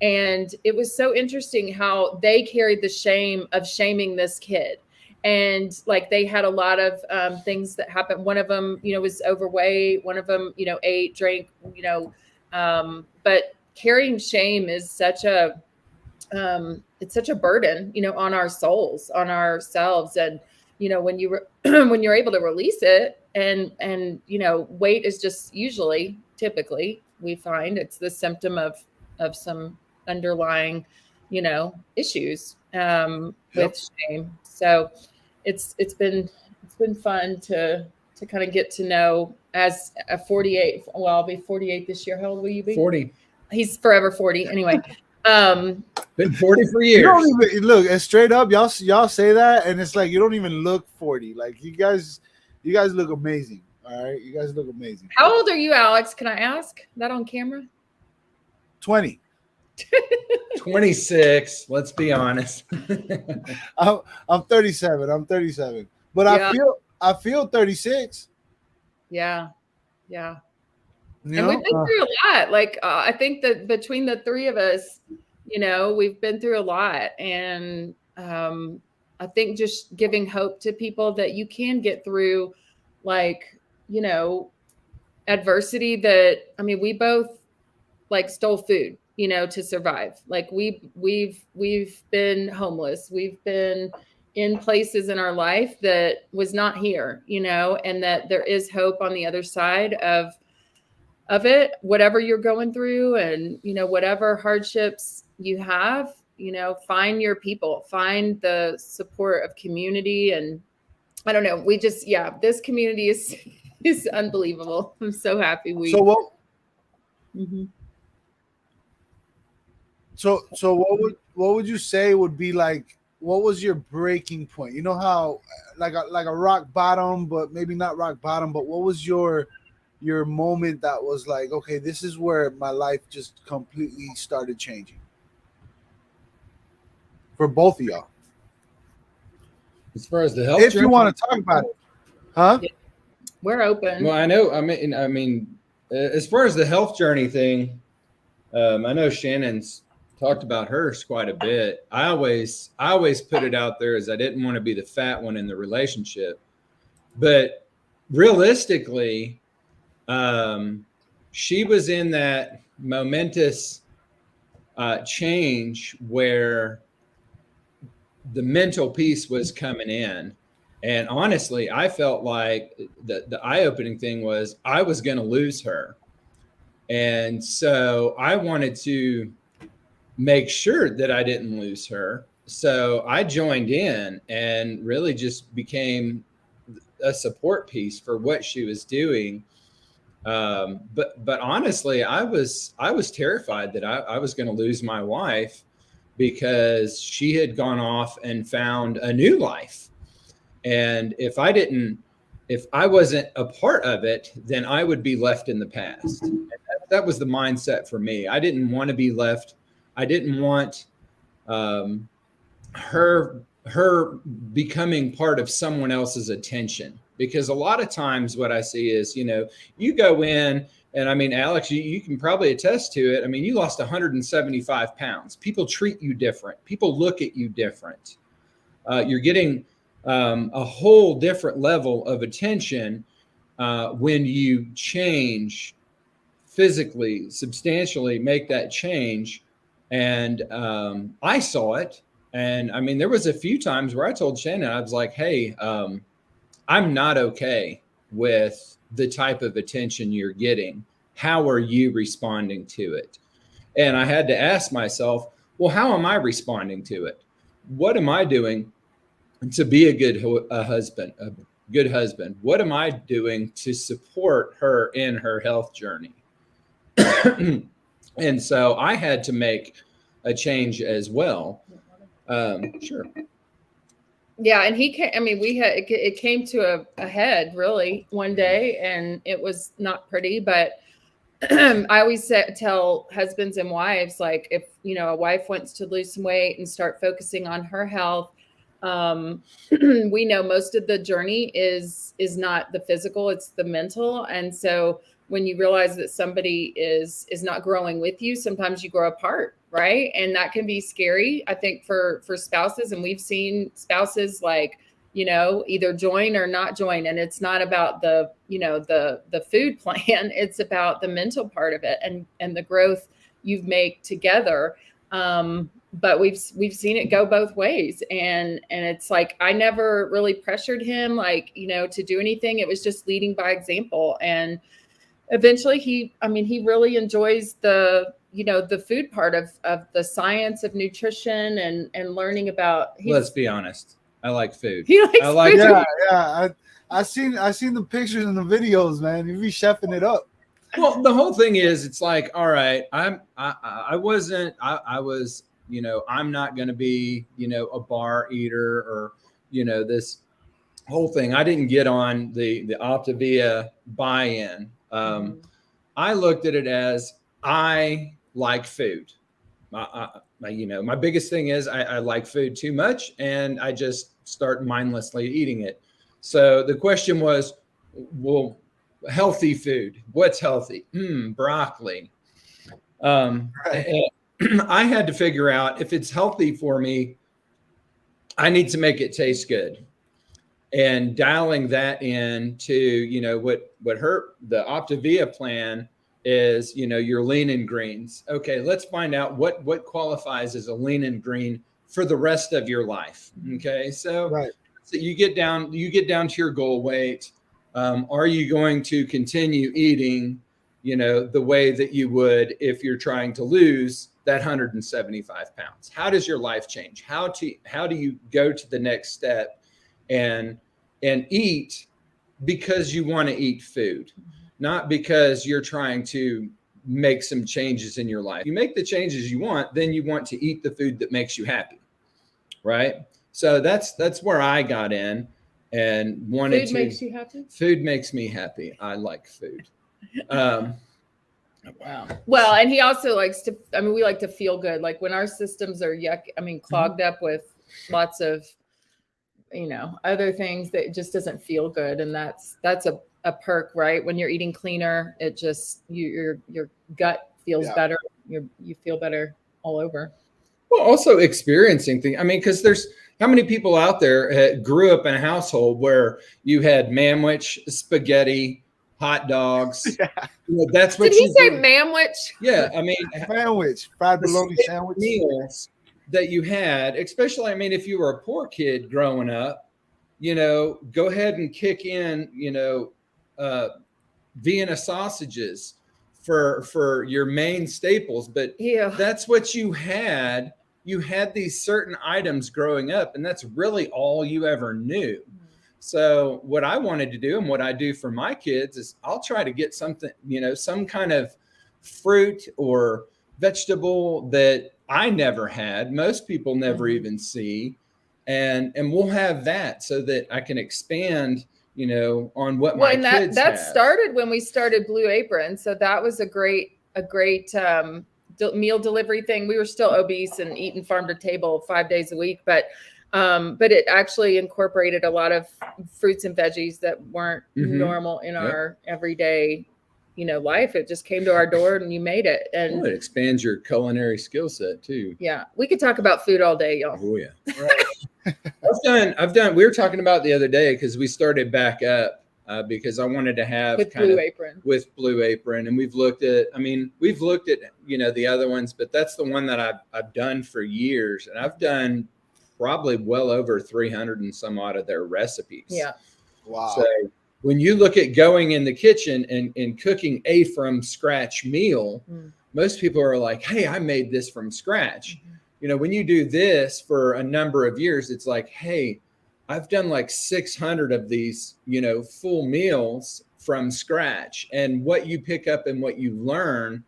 And it was so interesting how they carried the shame of shaming this kid. And like they had a lot of things that happened. One of them, was overweight. One of them, ate, drank, but carrying shame is such a, it's such a burden, on our souls, on ourselves. And, when when you're able to release it and, weight is just typically we find it's the symptom of some underlying, issues, with shame. So it's been fun to kind of get to know as a 48. Well, I'll be 48 this year. How old will you be? 40. He's forever 40. Anyway. Been 40 for years. You don't even look, and straight up, y'all say that, and it's like you don't even look 40. Like you guys look amazing. All right, you guys look amazing. How old are you, Alex? Can I ask that on camera? 20. 26. Let's be honest. I'm 37. But yeah. I feel 36. Yeah. You and we've been through a lot. Like I think that between the three of us, we've been through a lot. And I think just giving hope to people that you can get through, like, adversity that, we both like stole food, to survive. Like we've been homeless. We've been in places in our life that was not here, and that there is hope on the other side of it, whatever you're going through. And, whatever hardships you have, find your people, find the support of community. And I don't know, this community is unbelievable. I'm so happy. So what would you say would be like, what was your breaking point? You know how like a rock bottom, but maybe not rock bottom, but what was your moment that was like, okay, this is where my life just completely started changing for both of y'all? As far as the health, if you want to talk about it, huh? Yeah, we're open. Well, I know. I mean, as far as the health journey thing, I know Shannon's talked about hers quite a bit. I always put it out there as I didn't want to be the fat one in the relationship, but realistically, she was in that momentous change where the mental piece was coming in. And honestly, I felt like the eye-opening thing was I was going to lose her. And so I wanted to make sure that I didn't lose her. So I joined in and really just became a support piece for what she was doing. But honestly, I was terrified that I was going to lose my wife because she had gone off and found a new life. And if I wasn't a part of it, then I would be left in the past. And that was the mindset for me. I didn't want to be left. I didn't want her becoming part of someone else's attention, because a lot of times what I see is, you go in, and I mean, Alex, you can probably attest to it. I mean, you lost 175 pounds. People treat you different. People look at you different. You're getting a whole different level of attention when you change physically, substantially, make that change. And I saw it. And I mean, there was a few times where I told Shannon, I was like, hey, I'm not okay with the type of attention you're getting. How are you responding to it? And I had to ask myself, well, how am I responding to it? What am I doing to be a good husband? What am I doing to support her in her health journey? And so I had to make a change as well. Sure. Yeah, and it came to a head really one day, and it was not pretty, but I always tell husbands and wives, like, if a wife wants to lose some weight and start focusing on her health, we know most of the journey is not the physical, it's the mental. And so when you realize that somebody is not growing with you, sometimes you grow apart, right? And that can be scary, I think, for spouses. And we've seen spouses like, you know, either join or not join. And it's not about the, you know, the food plan. It's about the mental part of it and the growth you make together. But we've seen it go both ways. And it's like, I never really pressured him, like, you know, to do anything. It was just leading by example. And eventually he really enjoys the, you know, the food part of the science of nutrition and learning about. Let's be honest. I like food. He likes I like food. Yeah. I seen the pictures and the videos, man. You be chefing it up. Well, the whole thing is, it's like, all right, I was, you know, I'm not going to be, you know, a bar eater or, you know, this whole thing. I didn't get on the Optavia buy-in. I looked at it as, I like food. You know, my biggest thing is I like food too much, and I just start mindlessly eating it. So the question was, well, healthy food. What's healthy? Broccoli. Right. I had to figure out, if it's healthy for me, I need to make it taste good. And dialing that in to, you know, what the Optavia plan is, you know, your lean and greens. Okay, let's find out what qualifies as a lean and green for the rest of your life. Okay, so, right. So you get down to your goal weight. Are you going to continue eating, you know, the way that you would if you're trying to lose that 175 pounds? How does your life change? How do you go to the next step and eat because you want to eat food, not because you're trying to make some changes in your life? You make the changes you want, then you want to eat the food that makes you happy, right? So that's where I got in and wanted to. Food makes you happy? Food makes me happy. I like food. Wow. Well, and he also likes to, I mean, we like to feel good. Like when our systems are clogged up with lots of, you know, other things, that it just doesn't feel good. And that's a perk, right? When you're eating cleaner, it just, your gut feels better. You feel better all over. Well, also experiencing things. I mean, because there's, how many people out there grew up in a household where you had manwich, spaghetti, hot dogs? Yeah. You know, that's what. Did he say manwich? Yeah, I mean, sandwich, fried bologna sandwich. Meals that you had, especially, I mean, if you were a poor kid growing up, you know, go ahead and kick in, you know, Vienna sausages for your main staples, but that's what you had. You had these certain items growing up, and that's really all you ever knew. So what I wanted to do and what I do for my kids is I'll try to get something, you know, some kind of fruit or vegetable that I never had, most people never even see, and we'll have that so that I can expand, you know, on what my kids that have. Started when we started Blue Apron, so that was a great meal delivery thing. We were still obese and eating farm to table 5 days a week, but it actually incorporated a lot of fruits and veggies that weren't normal in our everyday, you know, life. It just came to our door and you made it. And it expands your culinary skill set too. Yeah. We could talk about food all day, y'all. Oh yeah. Right. I've done, we were talking about the other day, because we started back up because I wanted to have with Blue Apron, and we've looked at, you know, the other ones, but that's the one that I've done for years, and I've done probably well over 300 and some odd of their recipes. Yeah. Wow. So when you look at going in the kitchen and cooking a from scratch meal, most people are like, hey, I made this from scratch. You know, when you do this for a number of years, it's like, hey, I've done like 600 of these, you know, full meals from scratch. And what you pick up and what you learn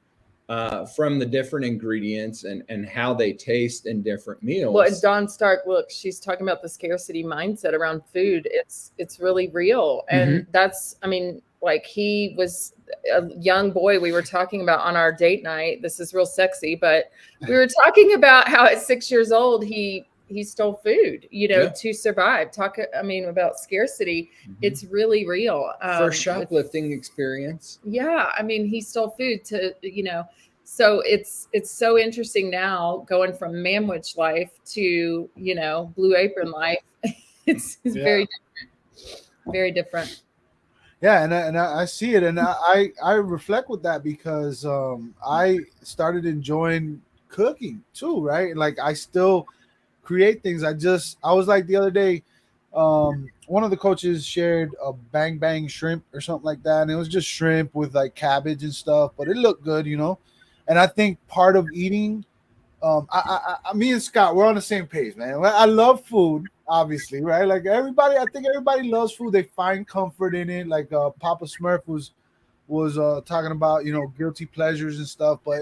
from the different ingredients and how they taste in different meals. Well, and Dawn Stark, look, she's talking about the scarcity mindset around food. It's really real. And that's, I mean, like, he was a young boy we were talking about on our date night. This is real sexy, but we were talking about how at 6 years old, he food, Yeah. to survive. About scarcity. It's really real. First shoplifting experience. Yeah. He stole food to, so it's so interesting now going from manwich life to, Blue Apron life. It's very different. Very different. Yeah, and I see it, and I reflect with that because I started enjoying cooking too, right? Like I still create things. I was like the other day, one of the coaches shared a bang bang shrimp or something like that, and it was just shrimp with like cabbage and stuff, but it looked good, And I think part of eating, me and Scott, we're on the same page, man. I love food, obviously, right? Like I think everybody loves food. They find comfort in it. Like Papa Smurf was talking about, guilty pleasures and stuff, but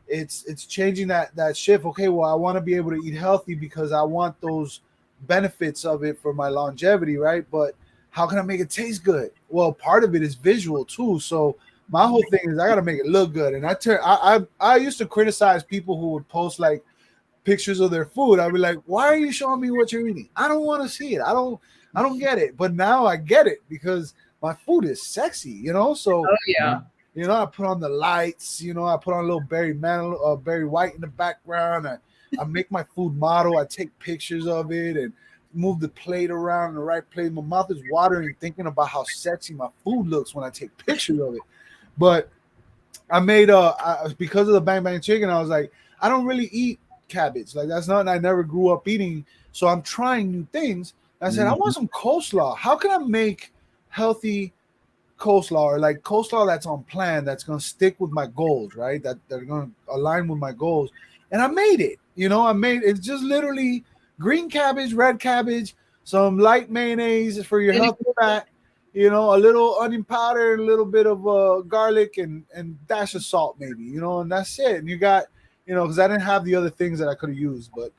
it's changing that shift. Okay, well, I want to be able to eat healthy because I want those benefits of it for my longevity, right? But how can I make it taste good? Well, part of it is visual too. So my whole thing is I gotta make it look good. And I used to criticize people who would post like pictures of their food. I'd be like, why are you showing me what you're eating? I don't want to see it. I don't get it. But now I get it because my food is sexy, So yeah. I put on the lights, I put on a little Barry White in the background. I make my food model. I take pictures of it and move the plate around in the right place. My mouth is watering thinking about how sexy my food looks when I take pictures of it. But I made because of the bang bang chicken, I was like, I don't really eat cabbage. Like that's not, I never grew up eating. So I'm trying new things. I said, I want some coleslaw. How can I make healthy coleslaw or like coleslaw that's on plan, that's going to stick with my goals, right? That they're going to align with my goals. And I made it, it's just literally green cabbage, red cabbage, some light mayonnaise for your healthy fat, a little onion powder, a little bit of garlic and dash of salt maybe, and that's it. And you got, because I didn't have the other things that I could have used, but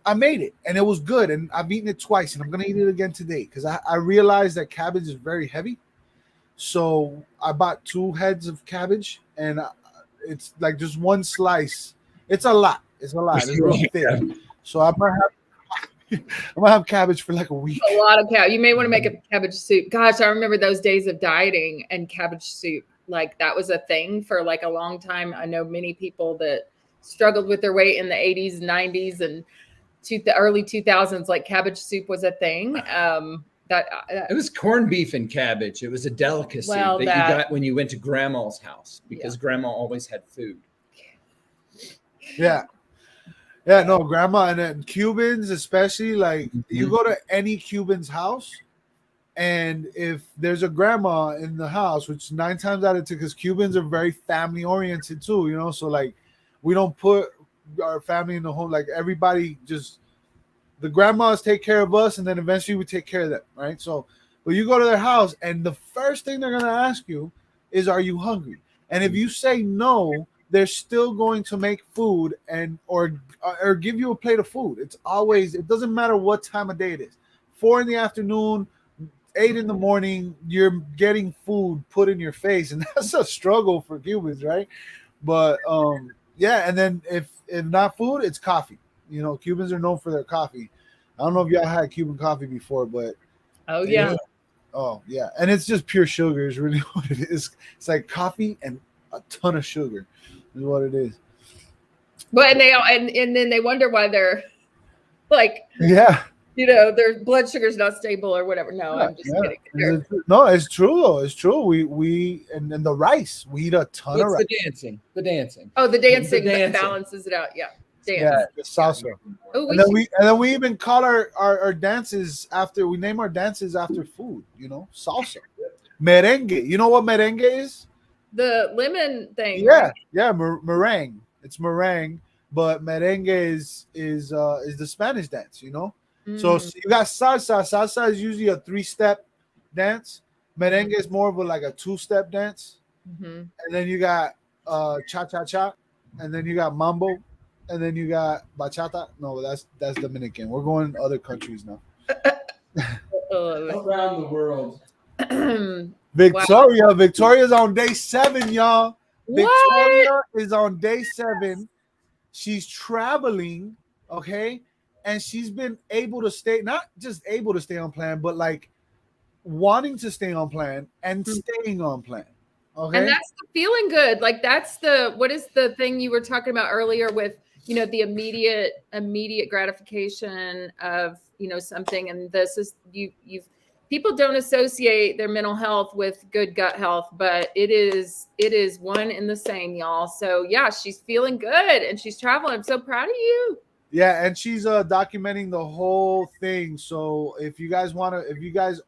I made it and it was good. And I've eaten it twice and I'm going to eat it again today because I realized that cabbage is very heavy. So I bought 2 heads of cabbage and it's like just one slice. It's a lot. It's real thick. So I might have cabbage for like a week. A lot of cabbage. You may want to make a cabbage soup. Gosh, I remember those days of dieting and cabbage soup. Like that was a thing for like a long time. I know many people that struggled with their weight in the 80s, 90s, and the early 2000s. Like cabbage soup was a thing. It was corned beef and cabbage. It was a delicacy that you got when you went to grandma's house because grandma always had food. Yeah. Yeah, no, grandma, and then Cubans, especially, like you go to any Cuban's house, and if there's a grandma in the house, which 9 times out of 10, because Cubans are very family oriented too, so like we don't put our family in the home, like everybody just, the grandmas take care of us, and then eventually we take care of them, right? So, but you go to their house, and the first thing they're gonna ask you is, "Are you hungry?" And if you say no, they're still going to make food or give you a plate of food. It's always, it doesn't matter what time of day it is. 4 p.m, 8 a.m, you're getting food put in your face, and that's a struggle for Cubans, right? But yeah, and then if not food, it's coffee. Cubans are known for their coffee. I don't know if y'all had Cuban coffee before, but oh yeah, and it's just pure sugar is really what it is. It's like coffee and a ton of sugar is what it is. But and then they wonder why they're like, their blood sugar's not stable or whatever. No, I'm just kidding. No, it's true though. It's true. We and the rice, we eat a ton of rice. The dancing. Oh, the dancing that balances it out. Yeah. Dance. Yeah, the salsa. Oh, and then we even call our dances after, we name our dances after food, salsa. Merengue. You know what merengue is? The lemon thing. Yeah, right? yeah, meringue. It's meringue, but merengue is the Spanish dance, So you got salsa. Salsa is usually a 3-step dance. Merengue is more of a 2-step dance. And then you got cha-cha-cha, and then you got mambo, and then you got bachata. No, that's Dominican. We're going to other countries now. Around the world. Victoria's on day 7, y'all. What? Victoria is on day 7. She's traveling, okay? and she's been able to stay, not just able to stay on plan, but like wanting to stay on plan and staying on plan. Okay. And that's the feeling good. Like that's what is the thing you were talking about earlier with, the immediate gratification of, something. And this is, people don't associate their mental health with good gut health, but it is one and the same, y'all. So yeah, she's feeling good and she's traveling. I'm so proud of you. Yeah, and she's documenting the whole thing. So if you guys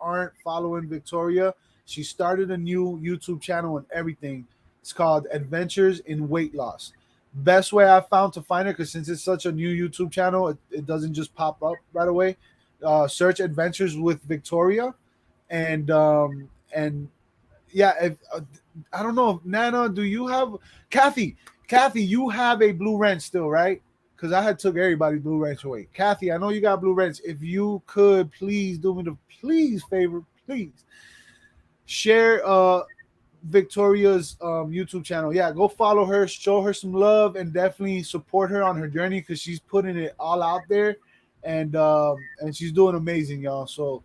aren't following Victoria, she started a new YouTube channel and everything. It's called Adventures in Weight Loss. Best way I found to find her, because since it's such a new YouTube channel, it doesn't just pop up right away. Search Adventures with Victoria, and yeah, I don't know, Nana, do you have Kathy, you have a blue wrench still, right? Because I had took everybody blue wrench away. Kathy, I know you got blue wrench. If you could please do me the favor, please share Victoria's YouTube channel. Yeah, go follow her, show her some love, and definitely support her on her journey, because she's putting it all out there, and she's doing amazing, y'all. So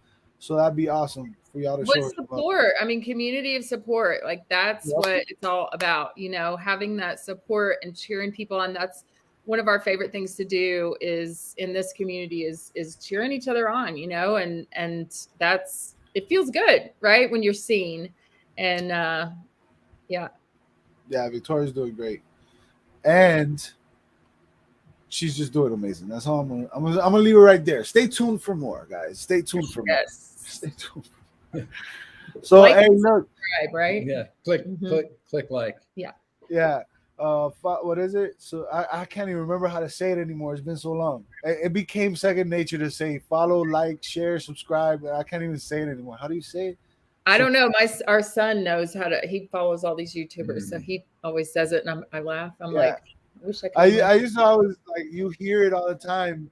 that'd be awesome for y'all to show her support. I mean, community of support. Like that's what it's all about. Having that support and cheering people on. That's one of our favorite things to do is in this community is cheering each other on, and that's, it feels good, right? When you're seen. And yeah, Victoria's doing great, and she's just doing amazing. That's all I'm gonna leave it right there. Stay tuned for more, guys. Stay tuned for more. Stay tuned for more. So like, hey, look, subscribe, right? Yeah, click like. Yeah. What is it? So I can't even remember how to say it anymore. It's been so long. It became second nature to say follow, like, share, subscribe. I can't even say it anymore. How do you say it? I don't know. Our son knows how to. He follows all these YouTubers, so he always says it, and I laugh. I'm like, I wish I could. I used to always, like, you hear it all the time.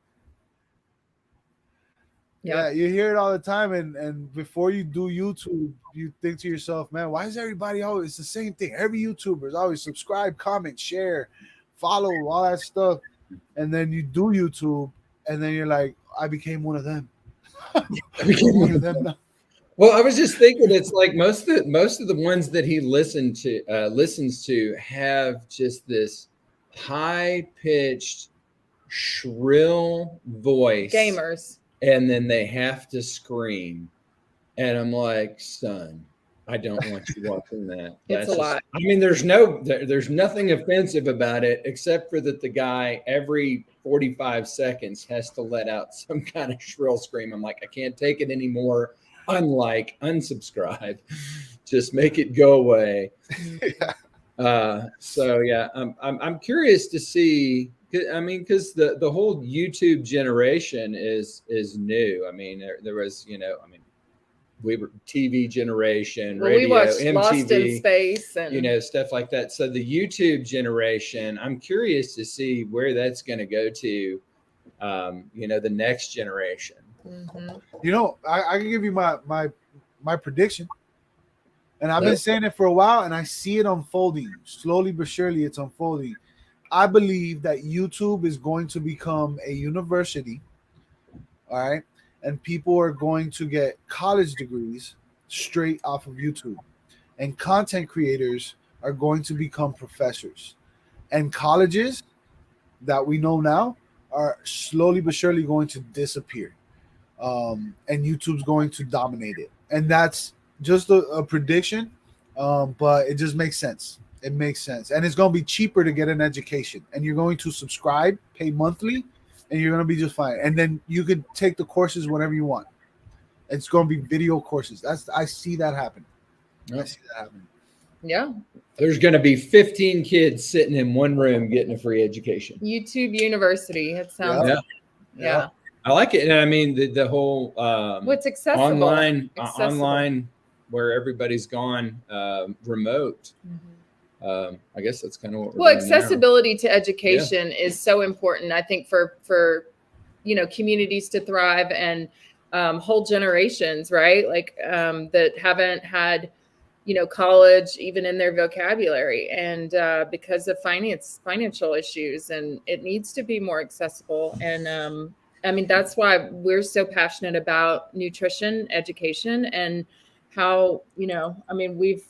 Yeah, you hear it all the time, and before you do YouTube, you think to yourself, man, why is everybody always, it's the same thing? Every YouTuber is always subscribe, comment, share, follow, all that stuff. And then you do YouTube, and then you're like, I became one of them. I became one of them now. Well, I was just thinking, it's like most of the ones that he listens to have just this high-pitched, shrill voice. Gamers. And then they have to scream. And I'm like, son, I don't want you watching that. It's a lot. I mean, there's nothing offensive about it, except for that the guy every 45 seconds has to let out some kind of shrill scream. I'm like, I can't take it anymore. Unlike, unsubscribe, just make it go away. So yeah, I'm curious to see. I mean, because the whole YouTube generation is new. I mean, there was, we were TV generation, radio, we watched MTV, Lost in Space, and stuff like that. So the YouTube generation, I'm curious to see where that's going to go to. The next generation. Mm-hmm. I can give you my prediction, and I've been saying it for a while, and I see it unfolding slowly but surely. It's unfolding. I believe that YouTube is going to become a university, all right, and people are going to get college degrees straight off of YouTube, and content creators are going to become professors, and colleges that we know now are slowly but surely going to disappear. And YouTube's going to dominate it. And that's just a prediction, but it just makes sense. It makes sense. And it's going to be cheaper to get an education. And you're going to subscribe, pay monthly, and you're going to be just fine. And then you could take the courses whenever you want. It's going to be video courses. I see that happening. I see that happening. Yeah. There's going to be 15 kids sitting in one room getting a free education. YouTube University. It sounds. Yeah. I like it. And I mean, the whole what's accessible online where everybody's gone remote. Mm-hmm. I guess that's kind of what we're doing accessibility to education is so important, I think, for communities to thrive and whole generations, right? Like that haven't had college even in their vocabulary, and because of financial issues, and it needs to be more accessible. And I mean, that's why we're so passionate about nutrition education and how, I mean, we've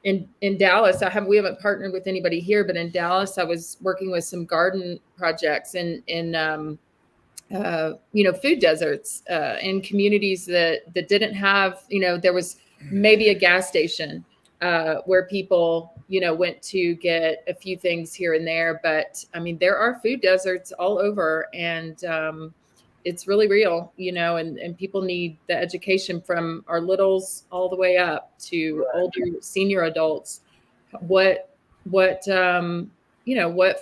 in Dallas, we haven't partnered with anybody here, but in Dallas, I was working with some garden projects in food deserts in communities that didn't have, there was maybe a gas station where people, went to get a few things here and there. But I mean, there are food deserts all over, and it's really real, and people need the education from our littles all the way up to older senior adults. What what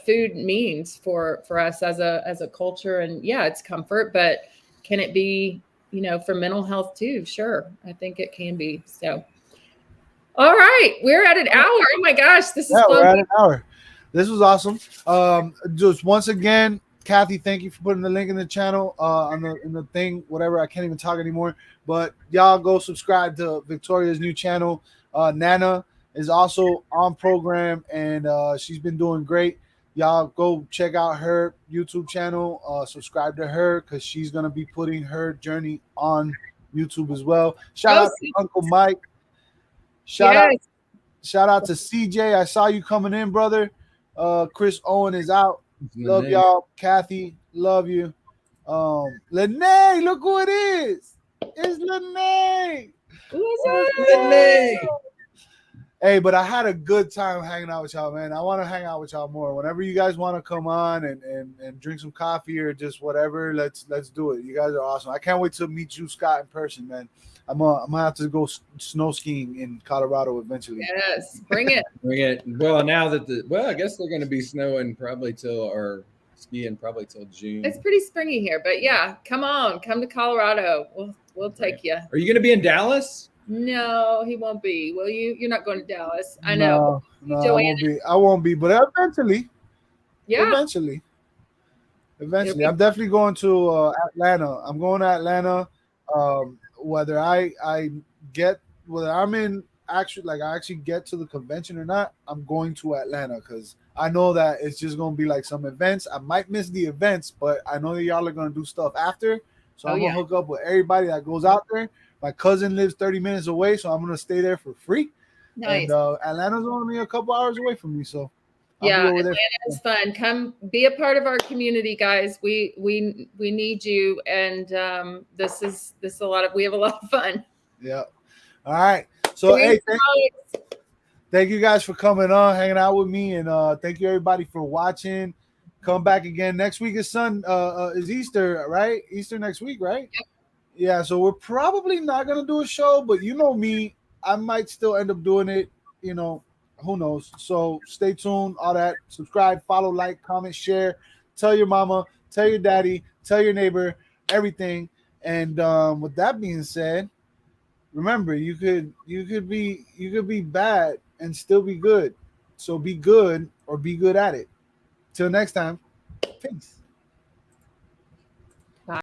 food means for us as a culture. And yeah, it's comfort, but can it be, for mental health too? Sure, I think it can be. So all right, we're at an hour. Oh my gosh, this is fun. We're at an hour. This was awesome. Just once again, Kathy, thank you for putting the link in the channel in the thing, whatever. I can't even talk anymore. But y'all go subscribe to Victoria's new channel. Nana is also on program, and she's been doing great. Y'all go check out her YouTube channel. Subscribe to her because she's gonna be putting her journey on YouTube as well. Shout out to Uncle Mike. Shout out to CJ. I saw you coming in, brother. Chris Owen is out. Love y'all. Kathy, love you. Lene, look who it is. It's Lene. Lene. Hey, but I had a good time hanging out with y'all, man. I want to hang out with y'all more. Whenever you guys want to come on and drink some coffee or just whatever, let's do it. You guys are awesome. I can't wait to meet you, Scott, in person, man. I'm gonna have to go snow skiing in Colorado eventually. Yes, bring it. Bring it. Well, now that I guess they're going to be snowing probably skiing probably till June. It's pretty springy here, but yeah, come to Colorado. We'll take you. Are you going to be in Dallas? No, he won't be. Will you? You're not going to Dallas. I know. No, I won't be. But eventually. Yeah. Eventually. I'm definitely going to Atlanta. I'm going to Atlanta. Whether I'm in I actually get to the convention or not, I'm going to Atlanta because I know that it's just going to be like some events. I might miss the events, but I know that y'all are going to do stuff after. So I'm going to hook up with everybody that goes out there. My cousin lives 30 minutes away, so I'm going to stay there for free. Nice. And Atlanta's only a couple hours away from me, so Atlanta is fun. Come be a part of our community, guys. We need you, and this is a lot of. We have a lot of fun. Yeah. All right. So thank you guys for coming on, hanging out with me, and thank you everybody for watching. Come back again next week. Is Easter, right? Easter next week, right? Yep. Yeah. So we're probably not gonna do a show, but you know me, I might still end up doing it. Who knows? So stay tuned, all that. Subscribe, follow, like, comment, share. Tell your mama, tell your daddy, tell your neighbor, everything. And with that being said, remember, you could be bad and still be good. So be good or be good at it. Till next time, peace.